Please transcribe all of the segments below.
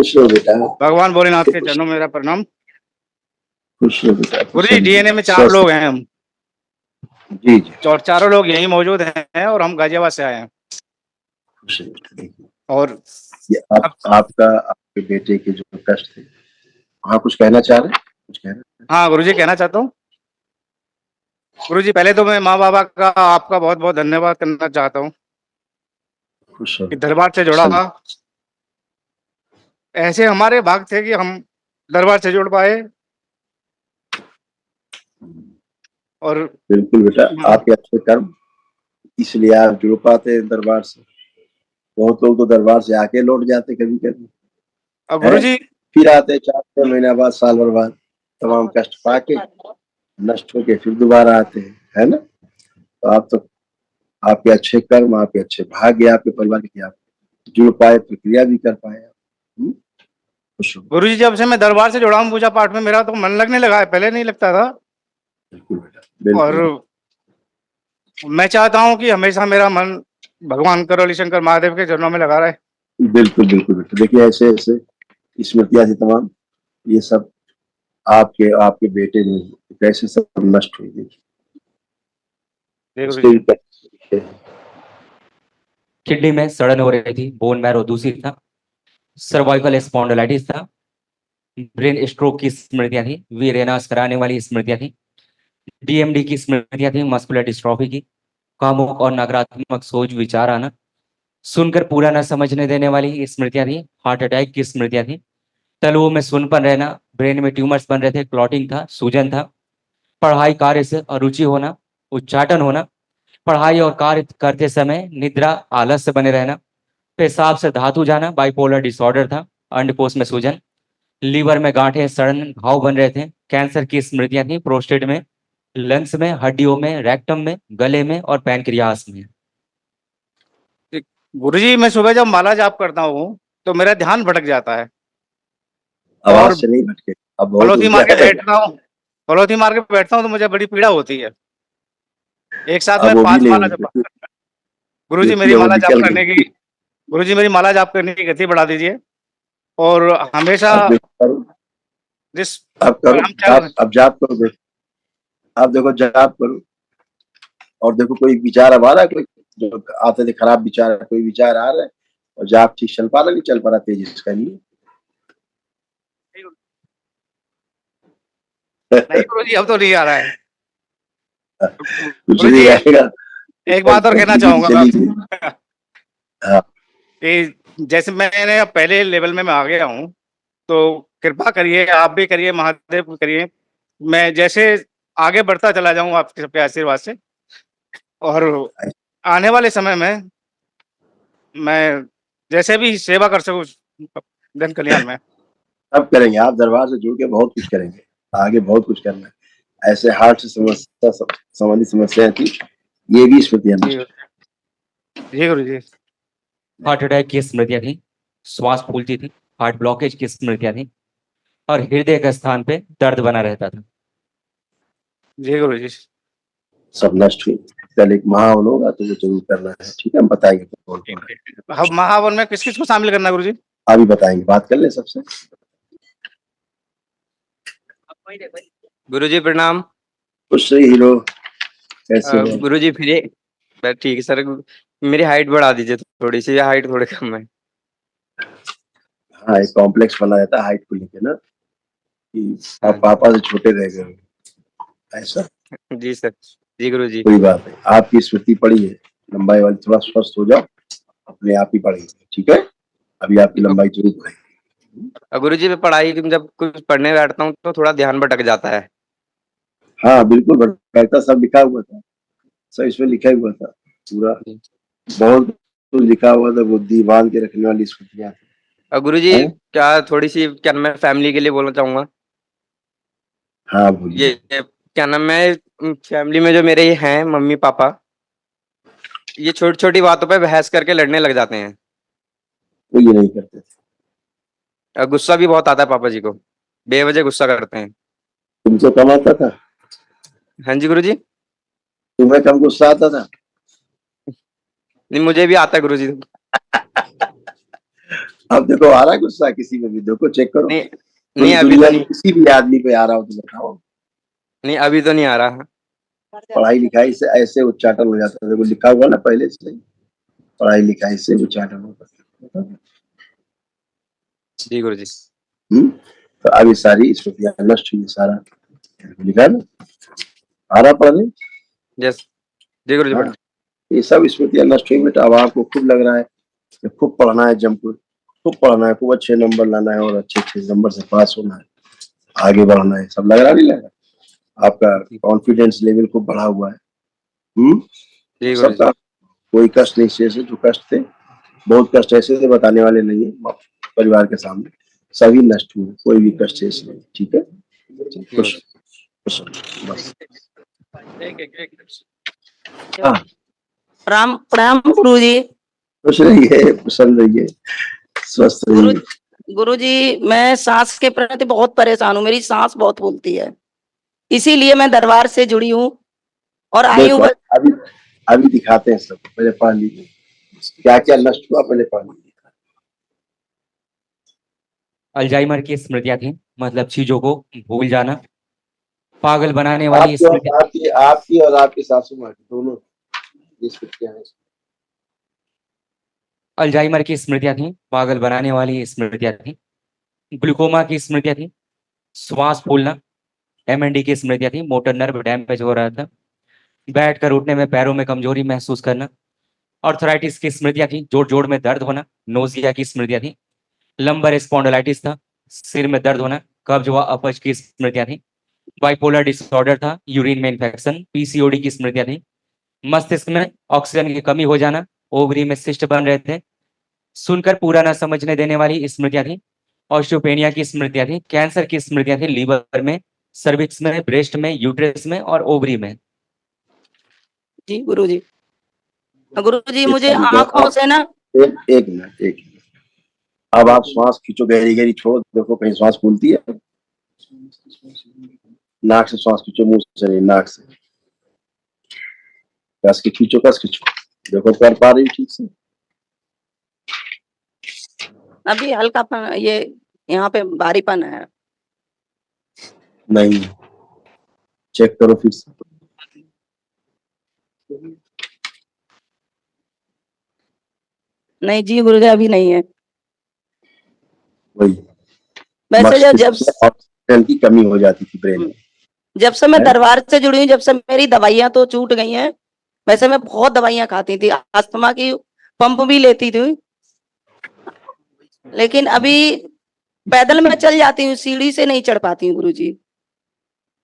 खुश रहो बेटा। भगवान भोलेनाथ के चरणों में मेरा प्रणाम। खुश रहो बेटा। गुरु जी, डीएनए में 4 लोग हैं हम। जी जी। और चारों लोग यहीं मौजूद हैं और हम गाजियाबाद से आए हैं। खुश रहो बेटा। देखिए, और ये आपका आपके बेटे के जो कष्ट थे, हाँ कुछ कहना चाह रहे हैं? कुछ कहना? हाँ गुरु जी, कहना चाहता हूँ। गुरु जी, पहले तो मैं माँ बाबा का आपका बहुत बहुत धन्यवाद करना चाहता हूँ खुश रहो कि बेटा। दरबार से जुड़ा था। ऐसे हमारे भाग थे कि हम दरबार से जुड़ पाए। और बिल्कुल बेटा, आपके अच्छे कर्म इसलिए आप जुड़ पाते हैं दरबार से। बहुत लोग तो दरबार से आके लौट जाते कभी कभी, गुरु जी, फिर आते 4-6 महीना बाद, साल भर बाद, तमाम कष्ट पाके नष्ट होके फिर दोबारा आते हैं, है ना। तो आप तो, आपके अच्छे कर्म, आपके अच्छे भाग्य, आपके परिवार के, आप जुड़ पाए, प्रक्रिया भी कर पाए। खुश हो। गुरु जी, जब से मैं दरबार से जुड़ा हूँ पूजा पाठ में, मेरा तो मन लगने लगा है, पहले नहीं लगता था। बिल्कुल बेटा, बिल्कुल। और मैं चाहता हूँ कि हमेशा मेरा मन भगवान करौली शंकर महादेव के चरणों में लगा रहे। बिल्कुल बिल्कुल बेटा। देखिए, ऐसे ऐसे स्मृतियां थी तमाम, ये सब आपके आपके बेटे ने कैसे सब नष्ट हुई। देखिए, गुरु उसके जी, भी किडनी में सड़न हो रही थी, बोन मैरो दूषित था, सर्वाइकल स्पॉन्डिलाइटिस था, ब्रेन स्ट्रोक की स्मृतियां थी, वीरेनाश कराने वाली स्मृतियां थी, डीएमडी की स्मृतियां थी, मस्कुलर डिस्ट्रॉफी की, कामुक और नकारात्मक सोच विचार आना, सुनकर पूरा न समझने देने वाली स्मृतियां थी, हार्ट अटैक की स्मृतियां थी, तलुओं में सुनपन रहना, ब्रेन में ट्यूमर्स बन रहे थे, क्लॉटिंग था, सूजन था, पढ़ाई कार्य से अरुचि होना, उच्चाटन होना, पढ़ाई और कार्य करते समय निद्रा आलस्य बने रहना, पेशाब से धातु जाना, बाइपोलर डिसऑर्डर था, अंडकोश में सूजन, लीवर में गांठें सड़न घाव बन रहे थे, कैंसर की स्मृतियां थी, प्रोस्टेट में, लंग्स में, हड्डियों में, रेक्टम में, गले में और पैनक्रियास में। गुरु जी, मैं सुबह जब माला जाप करता हूँ तो मेरा ध्यान भटक जाता है आवाज और से नहीं भटके, अब बहुत पलौथी ऊर्जा मार के है। बैठता हूँ। पलौथी मार के बैठता हूँ तो मुझे बड़ी पीड़ा होती है। एक साथ अब में वो भी 5 नहीं माला होगी। जप। गुरु जी, मेरी देखिए, वो माला जाप निकल करने गई। की गुरु जी, मेरी माला जाप करने की गति बढ़ा दीजिए। और हमेशा अब देखो करो, जिस अब पर करो हम चल जाप, अब जाप करो। देखो, आप देखो जाप करो, और देखो कोई विचार अब आ रहा है, कोई जो आते थे खराब विचार, कोई विचार आ रहा है, और जाप ठीक चल पा रहा, नहीं चल पा रहा तेजी से करिए। नहीं गुरु जी, अब तो नहीं आ रहा है। कुछ गुरु जी, नहीं आएगा। एक बात और कहना धीरे-धीरे चाहूंगा चलिए। हाँ, कि जैसे मैंने अब पहले लेवल में मैं आ गया हूँ, तो कृपा करिए, आप भी करिए, महादेव भी करिए, मैं जैसे आगे बढ़ता चला जाऊँ आपके सबके आशीर्वाद से। और आने वाले समय में मैं जैसे भी सेवा कर सकूँ जन कल्याण में। सब करेंगे, आप दरबार से जुड़ के बहुत कुछ करेंगे, आगे बहुत कुछ करना है। ऐसे हार्ट से समस्या संबंधी समस्याएं थी, ये भी स्मृतियां जी जी गुरु जी। हार्ट अटैक की स्मृतियां थी, श्वास फूलती थी, हार्ट ब्लॉकेज की स्मृतियां थी, और हृदय के स्थान पे दर्द बना रहता था। जी गुरु जी। सब नष्ट हुई। कल एक महावन होगा तो वो जरूर करना है, ठीक है, हम बताएंगे कौन कौन है। हम महावन में किस किस को शामिल करना है गुरु जी? अभी बताएंगे, बात कर ले सबसे। गुरु जी प्रणाम। खुश रही हीरो, कैसे हो? गुरु जी फिर बस ठीक है सर। मेरी हाइट बढ़ा दीजिए थोड़ी सी, हाइट थोड़ी कम है। हाँ, एक कॉम्प्लेक्स बना रहता है हाइट को लेके ना, कि आप पापा से छोटे रह गए, ऐसा। जी सर। जी गुरु जी। कोई बात नहीं, आपकी स्मृति पड़ी है, लंबाई वाली, थोड़ा स्वस्थ हो जाओ, अपने आप ही पढ़ेगी, ठीक है। अभी आपकी लंबाई जरूर बढ़ेगी। गुरु जी, मैं पढ़ाई जब कुछ पढ़ने बैठता हूँ तो थोड़ा ध्यान भटक जाता है। हाँ बिल्कुल भटकता, सब लिखा हुआ था, सब इसमें लिखा हुआ था पूरा, बहुत कुछ लिखा हुआ था, बुद्धि बांध के रखने वाली स्मृतियां। गुरु जी, क्या थोड़ी सी, क्या मैं फैमिली के लिए बोलना चाहूंगा। हाँ बोलिए। ये क्या नाम है, फैमिली में जो मेरे हैं मम्मी पापा, ये छोटी छोटी बातों पे बहस करके लड़ने लग जाते हैं। वो ये नहीं करते थे। गुस्सा भी बहुत आता है पापा जी को, बेवजह गुस्सा करते हैं। तुमसे कम आता था? हाँ जी गुरु जी। तुम्हें कम गुस्सा आता था? नहीं, मुझे भी आता है गुरु जी। अब देखो आ रहा है गुस्सा किसी में भी, देखो चेक करो। नहीं पूरी नहीं, अभी दुनिया तो में नहीं, किसी भी आदमी पे आ रहा हो तो बताओ। नहीं अभी तो नहीं आ रहा। पढ़ाई लिखाई से ऐसे उच्चाटन हो जाता है, देखो लिखा हुआ ना पहले से ही, पढ़ाई लिखाई से उच्चाटन होता है। जी गुरु जी। तो अब ये सारी स्मृतियां नष्ट हुई, सारा लिखा है ना, आ रहा पढ़ने। यस जी गुरु जी। हाँ, ये सब स्मृतियां नष्ट हुई बेटा। अब आपको खूब लग रहा है कि खूब पढ़ना है, जमकर खूब पढ़ना है, खूब अच्छे नंबर लाना है और अच्छे अच्छे नंबर से पास होना है, आगे बढ़ना है, सब लग रहा नहीं लग रहा? आपका कॉन्फिडेंस लेवल खूब बढ़ा हुआ है। जी गुरु जी। सबका कोई कष्ट नहीं शेष है। जो कष्ट थे, बहुत कष्ट ऐसे थे बताने वाले नहीं है परिवार के सामने, सभी नष्ट हुए, कोई भी कष्ट शेष नहीं। ठीक है, खुश खुश बस। हाँ, प्रणाम प्रणाम गुरु जी। खुश रहिए, प्रसन्न रहिए, स्वस्थ गुरु रहिए। गुरु जी, मैं सांस के प्रति बहुत परेशान हूँ, मेरी सांस बहुत फूलती है, इसीलिए मैं दरबार से जुड़ी हूँ और आई हूँ। देखो अभी अभी दिखाते हैं सब, पहले पढ़ लीजिए क्या क्या नष्ट हुआ, पहले पढ़ लीजिए। अल्जाइमर की स्मृतियां थी, मतलब चीजों को भूल जाना। पागल बनाने वाली आपकी और स्मृति, आपकी और आपकी सासू माँ की दोनों ये स्मृतियां हैं। अल्जाइमर की स्मृतियां थी, पागल बनाने वाली स्मृतियां थी। ग्लूकोमा की स्मृतियां थी, श्वास फूलना। एमएनडी की स्मृतियां थी, मोटर नर्व डैमेज हो रहा था। बैठकर उठने में पैरों में कमजोरी महसूस करना। ऑर्थराइटिस की स्मृतियां थी, जोड़ जोड़ में दर्द होना। नोजिया की स्मृतियां थी। लंबर स्पॉन्डिलाइटिस था, सिर में दर्द होना। कब्ज व अपच की स्मृतियां थी। बाइपोलर डिसऑर्डर था, यूरिन में इन्फेक्शन। पीसीओडी की स्मृतियां थी। मस्तिष्क में ऑक्सीजन की कमी हो जाना। ओवरी में सिस्ट बन रहे थे। सुनकर पूरा न समझने देने वाली स्मृतियां थी। ऑस्टियोपेनिया की स्मृतियां थी। कैंसर की स्मृतियां थी, लीवर में, सर्विक्स में, ब्रेस्ट में, यूट्रस में और ओवरी में। जी गुरु जी। गुरु जी, ये मुझे सारी आंखों आप से ना, एक मिनट, एक मिनट। अब आप श्वास खींचो, गहरी गहरी छोड़ो, देखो कहीं श्वास फूलती है? नाक से श्वास खींचो, मुंह से नहीं, नाक से कस के खींचो, कस के खींचो, देखो कर पा रही हो ठीक से? अभी हल्कापन, ये यहाँ पे भारीपन है। नहीं, चेक करो फिर से। नहीं जी गुरु जी, अभी नहीं है। वही वैसे जब मस्तिष्क में ऑक्सीजन की कमी हो जाती थी ब्रेन में। जब से मैं है? दरबार से जुड़ी हूँ, जब से मेरी दवाइयां तो छूट गई हैं। वैसे मैं बहुत दवाइयां खाती थी, अस्थमा की पंप भी लेती थी, लेकिन अभी पैदल में चल जाती हूँ, सीढ़ी से नहीं चढ़ पाती हूँ गुरु जी।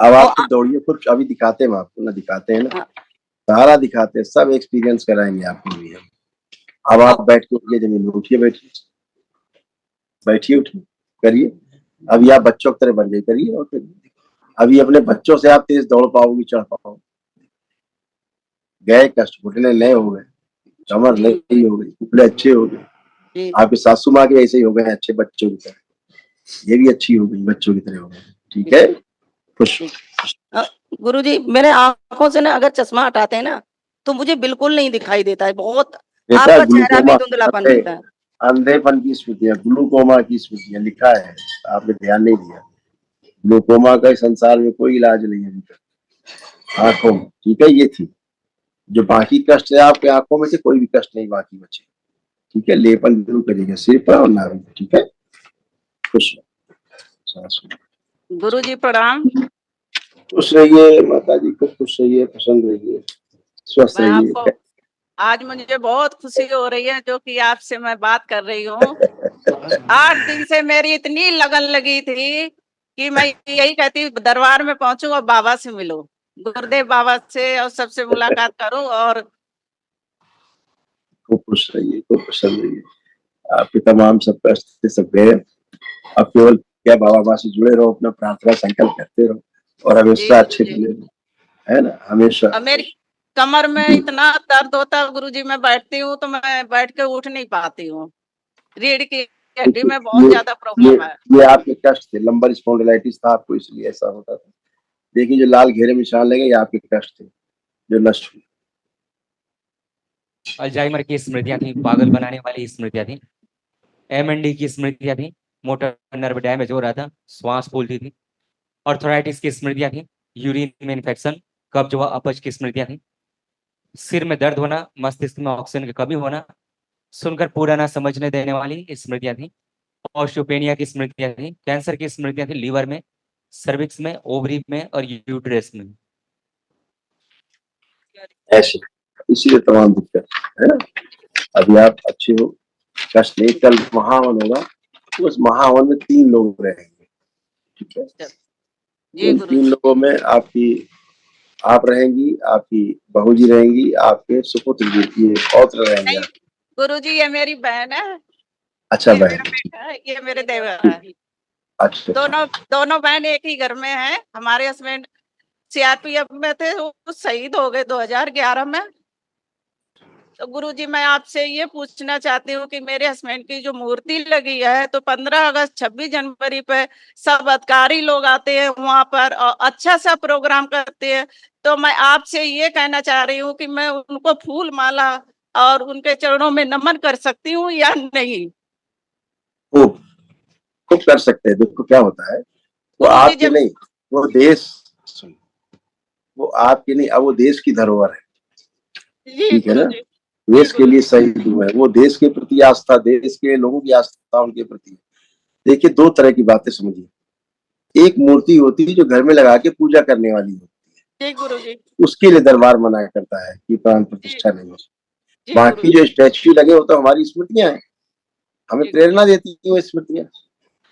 अब आप और खुद दौड़िए, खुद अभी दिखाते हैं हम आपको ना, दिखाते हैं ना, हाँ, सारा दिखाते हैं, सब एक्सपीरियंस कराएंगे आपको भी हम। अब आप बैठ के उठिए, जमीन में उठिए, बैठिए, बैठिए, उठिए, करिए। अभी आप बच्चों की तरह बन गए, करिए और करिए। अभी अपने बच्चों से आप तेज दौड़ पाओगे, चढ़ पाओगे। गए कष्ट, घुटने नए हो गए, कमर जी नई हो गई, कुपड़े अच्छे हो गए। जी आपके सासू माँ के ऐसे ही हो गए अच्छे बच्चों की तरह, ये भी अच्छी हो गई, बच्चों की तरह हो गई। ठीक है, खुश। जी। गुरु जी, मेरे आंखों से ना अगर चश्मा हटाते हैं ना, तो मुझे बिल्कुल नहीं दिखाई देता है, बहुत बेटा आपका चेहरा भी ग्लूकोमा, धुंधलापन रहता है। अंधेपन की स्मृतियां, ग्लूकोमा की स्मृतियां लिखा है, आपने ध्यान नहीं दिया। ग्लूकोमा का इस संसार में कोई इलाज नहीं है अभी तक आंखों में। ठीक है, ये थी जो बाकी कष्ट है आपके आंखों में से, कोई भी कष्ट नहीं बाकी बचे। ठीक है, लेपन जरूर करिएगा सिर पर और नाभि में। ठीक है, खुश गुरु जी प्रणाम। खुश रहिए माता जी, खूब खुश रहिए, प्रसन्न रहिए, स्वस्थ मैं आपको, रहिए। आज मुझे बहुत खुशी हो रही है जो कि आपसे मैं बात कर रही हूँ। 8 दिन से मेरी इतनी लगन लगी थी कि मैं यही कहती दरबार में पहुंचूं और बाबा से मिलूं, गुरुदेव बाबा से, और सबसे मुलाकात करूं। और खूब खुश रहिए, खूब प्रसन्न रहिए। आपके तमाम सब कष्ट थे, सब गए। अब केवल क्या बाबा माँ से जुड़े रहो, अपना प्रार्थना संकल्प करते रहो और जी हमेशा गुरु अच्छे जी, मिले रहो, है ना, हमेशा। और मेरी कमर में इतना दर्द होता है गुरु जी, मैं बैठती हूँ तो मैं बैठ के उठ नहीं पाती हूँ। रीढ़ की हड्डी में बहुत ये ज्यादा ये प्रॉब्लम है। ये आपके कष्ट थे, लंबर स्पॉन्डिलाइटिस था आपको, इसलिए ऐसा होता था। देखिए जो लाल घेरे में निशान लगे, ये आपके कष्ट थे जो नष्ट हुए। अल्जाइमर की स्मृतियां थी, पागल बनाने वाली स्मृतियां थी। MND की स्मृतियां थी, मोटर नर्व डैमेज हो रहा था, श्वास फूलती थी। ऑर्थराइटिस की स्मृतियां थी, यूरिन में इन्फेक्शन, कब्ज व अपच की स्मृतियां थी। सिर में दर्द होना, मस्तिष्क में ऑक्सीजन की कमी होना, सुनकर पूरा ना समझने देने वाली स्मृतियां थी। ऑस्टियोपेनिया की स्मृतियां थी, कैंसर की स्मृतियां थी, लीवर में, सर्विक्स में, ओवरी में और यूट्रस में। ऐसे इसीलिए तमाम दिक्कत है ना। अभी आप अच्छे हो, कष्ट नहीं, कल महावन होगा, तो उस महावन में 3 लोग रहेंगे, ठीक है। जी उन गुरु 3 लोगों में आप रहेंगी, आपकी बहू जी रहेंगी, आपके सुपुत्र जी, ये पौत्र रहेंगे नहीं आप। गुरु जी, ये मेरी बहन है, अच्छा ये बहन मेरा है, ठीक, बेटा है, ये मेरे देवर है। अच्छा अच्छा। दोनों दोनों बहन एक ही घर में हैं। हमारे हस्बैंड सीआरपीएफ में थे, वो शहीद हो गए 2011 में। तो गुरुजी, मैं आपसे ये पूछना चाहती हूँ कि मेरे हस्बैंड की जो मूर्ति लगी है, तो 15 अगस्त 26 जनवरी पे सब अधिकारी लोग आते हैं वहां पर और अच्छा सा प्रोग्राम करते हैं। तो मैं आपसे ये कहना चाह रही हूँ कि मैं उनको फूल माला और उनके चरणों में नमन कर सकती हूँ या नहीं? खूब खूब कर सकते हैं। देखो क्या होता है, वो गुरुजी आपके जब नहीं, वो देश, वो आपके नहीं, अब वो देश की धरोहर है, जी ठीक है ना। गुरुजी, जी देश के गुरु लिए शहीद हुए हैं, वो देश के प्रति आस्था, देश के लोगों की आस्था उनके प्रति। देखिए 2 तरह की बातें समझिए। एक मूर्ति होती है जो घर में लगा के पूजा करने वाली होती जी गुरुजी, है, उसके लिए दरबार मना करता है कि प्राण जी प्रतिष्ठा नहीं हो। जी बाकी गुरुजी, जो स्टैच्यू लगे होते हैं हमारी स्मृतियां हैं, हमें जी प्रेरणा देती है वो स्मृतियां,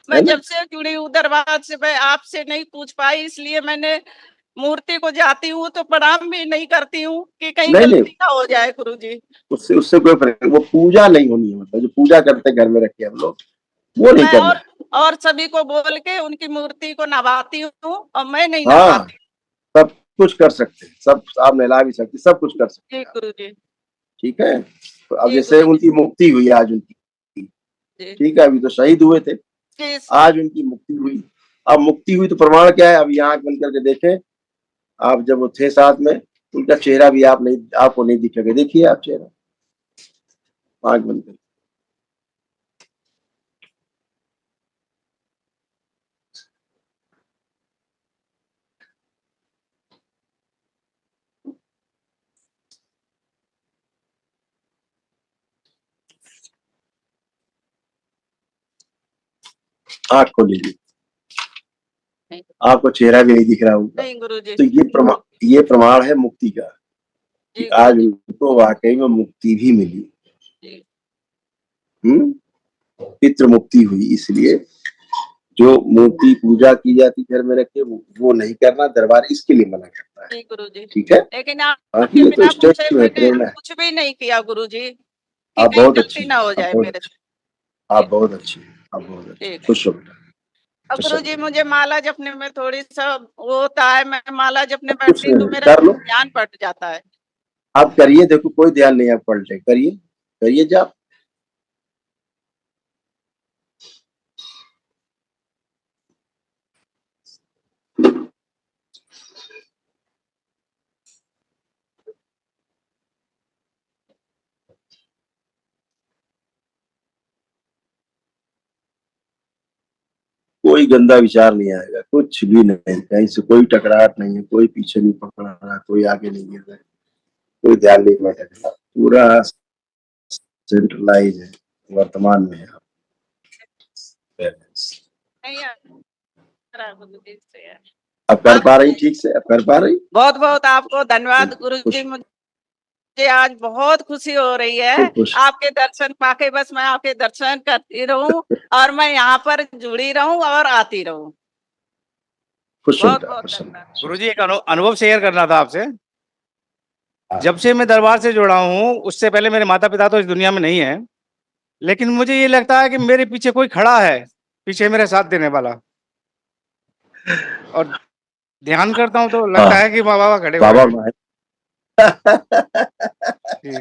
मैं है ना। जब से जुड़ी हूँ दरबार से, मैं आपसे नहीं पूछ पाई, इसलिए मैंने मूर्ति को जाती हूँ तो प्रणाम भी नहीं करती हूँ कि कहीं नहीं नहीं, गलती ना हो जाए गुरुजी। उससे उससे कोई फर्क नहीं, वो पूजा नहीं होनी है, मतलब जो पूजा करते हैं घर में रखे हम लोग, वो नहीं मैं करना है। और सभी को बोल के उनकी मूर्ति को नवाती हूँ और मैं नहीं हाँ, नवाती। सब कुछ कर सकते हैं, सब आप नहला भी सकते, सब कुछ कर सकते जी हैं आप, गुरुजी, ठीक है। तो अब जी जैसे गुरुजी, उनकी मुक्ति हुई आज उनकी, जी ठीक है, अभी तो शहीद हुए थे, जी आज उनकी मुक्ति हुई। अब मुक्ति हुई तो प्रमाण क्या है, अब ये आंख बंद करके देखें, आप जब वो थे साथ में, उनका चेहरा भी आपको नहीं दिखेगा, देखिए आप चेहरा, आंख बंद करके। आंख खोल लीजिए, नहीं आपको चेहरा भी नहीं दिख रहा होगा। नहीं गुरुजी, तो ये प्रमाण है मुक्ति का, कि जी आज गुरुजी, उनको वाकई में मुक्ति भी मिली। जी पितृ मुक्ति हुई। इसलिए जो मूर्ति पूजा की जाती घर में रखे, वो नहीं करना, दरबार इसके लिए मना करता है, जी गुरुजी। ठीक है। लेकिन बाकी आपके ये तो बिना पूछे स्टेच्यू है, मैंने प्रेरणा है। कुछ भी नहीं किया गुरुजी कि आप कहीं बहुत अच्छी गलती हैं, ना हो आप जाए बहुत मेरे अच्छी, से। आप बहुत अच्छी हैं, आप बहुत अच्छी हैं। ठीक। खुश हो बेटा, अब खुश गुरुजी, रहो। मुझे माला जपने में थोड़ी सा वो होता है, मैं माला जपने कुछ बैठती तो नहीं, मेरा कर लो, ध्यान पट जाता है। आप करिए, देखो कोई ध्यान नहीं, आप पलटे, करिए करिए जाप। कोई गंदा विचार नहीं आएगा, कुछ भी नहीं, कहीं से कोई टकराहट नहीं है, कोई पीछे नहीं पकड़ रहा, कोई आगे नहीं गिर रहा है, कोई ध्यान नहीं भटक रहा, पूरा सेंट्रलाइज है, वर्तमान में है आप। नहीं आ रहा गुरुजी से। अब कर पा रही ठीक से, अब कर पा रही। बहुत बहुत आपको धन्यवाद बिल्कुल, गुरुजी, खुश, मुझे आज बहुत खुशी हो रही है खूब खुश, आपके दर्शन पाके। बस मैं आपके दर्शन करती रहूं और मैं यहाँ पर जुड़ी रहूं और आती रहूं। खुश हो बहुत बेटा, बहुत खुश धन्यवाद। हो। गुरुजी एक अनुभव शेयर करना था आपसे। हाँ। जब से मैं दरबार से जुड़ा हूँ, उससे पहले मेरे माता पिता तो इस दुनिया में नहीं है, लेकिन मुझे ये लगता है कि मेरे पीछे कोई खड़ा है, पीछे मेरे साथ देने वाला। और ध्यान करता हूँ तो लगता हाँ, है कि माँ बाबा खड़े हुए बाबा हैं। माए जी।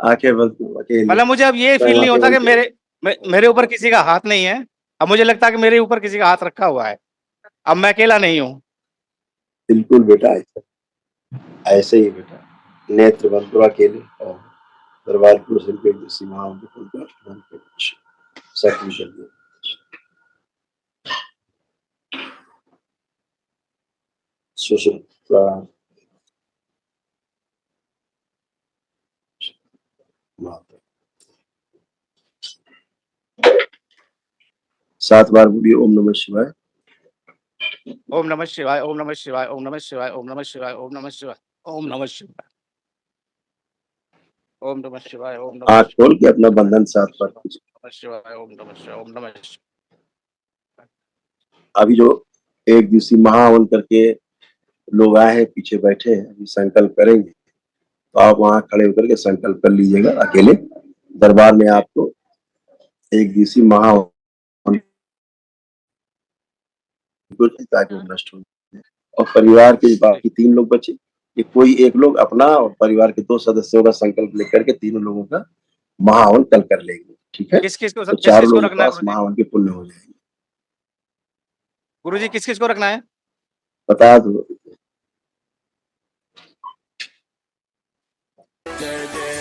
आंखें बंद करो, अकेले, मतलब मुझे अब ये मैं फील नहीं आंखें होता बंद कि करो। मेरे ऊपर किसी का हाथ नहीं है। अब मुझे लगता है कि मेरे ऊपर किसी का हाथ रखा हुआ है। अब मैं अकेला नहीं हूँ। बिल्कुल बेटा, ऐसे ऐसे ही बेटा, नेत्र बंद करो, अकेले, और दरबार की ओर से एक दिवसीय महावन के फल का दान कर सफल कर दिया। सुश्रुता माता 7 बार बोलिए ओम नमः शिवाय। ओम नमः शिवाय, ओम नमः शिवाय, ओम नमः शिवाय, ओम नमः शिवाय, ओम नमः शिवाय, ओम नमः शिवाय, ओम नमः शिवाय, ओम नमः आंख खोल के अपना बंधन 7 बार कीजिए। शिवाय, ओम नमः शिवाय, ओम नमः शिवाय। अभी जो एक दिवसीय महावन करके लोग आए हैं, पीछे बैठे हैं, अभी संकल्प करेंगे, तो आप वहां खड़े होकर के संकल्प कर लीजिएगा अकेले। दरबार में आपको एक दिवसीय महावन ताकि वो नष्ट हो जाए। और परिवार के बाकी 3 लोग बचे, ये कोई एक लोग अपना और परिवार के 2 सदस्यों का संकल्प लेकर के तीनों लोगों का महावन कल कर लेंगे, ठीक है? किस किस को तो किस 4 किस को लोगों के रखना है पास महावन के पुण्य हो जाएंगे। गुरुजी? किस किस को रखना है? बता दो। जय जय